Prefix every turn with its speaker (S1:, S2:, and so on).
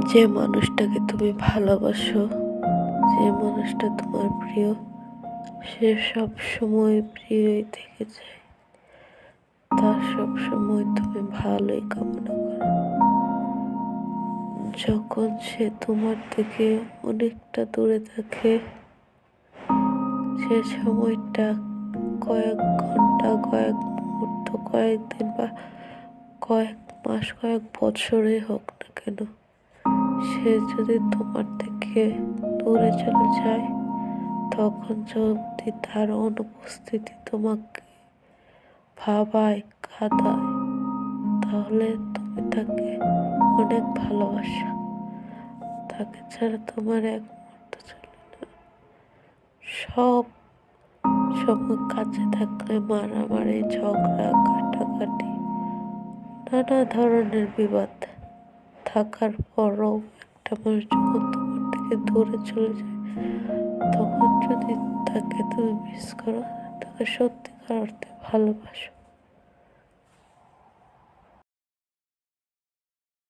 S1: যে মানুষটাকে তুমি ভালোবাসো, যে মানুষটা তোমার প্রিয়, সে সব সময় প্রিয়ই থেকে যায়। তার সব সময় তুমি ভালোই কামনা করো। যখন সে তোমার থেকে অনেকটা দূরে থাকে, সে সময়টা কয়েক ঘন্টা, কয়েক মুহূর্ত, কয়েকদিন বা কয়েক মাস, কয়েক বছরে হোক না কেন, সে যদি তোমার থেকে দূরে চলে যায়, তখন যদি তার অনুপস্থিতি তোমাকে ভাবায়, কাঁদায়, তাহলে তুমি তাকে অনেক ভালোবাসা। তাকে ছাড়া তোমার এক মুহূর্ত চলে না। সব সময় কাছে থাকলে মারামারি, ঝগড়া, কাটাকাটি, নানা ধরনের বিবাদ থাকার পরও একটা মানুষ যখন তোমার থেকে দূরে চলে যায়, তখন যদি তাকে তুমি মিস করো, তাকে সত্যিকার অর্থে ভালোবাসো।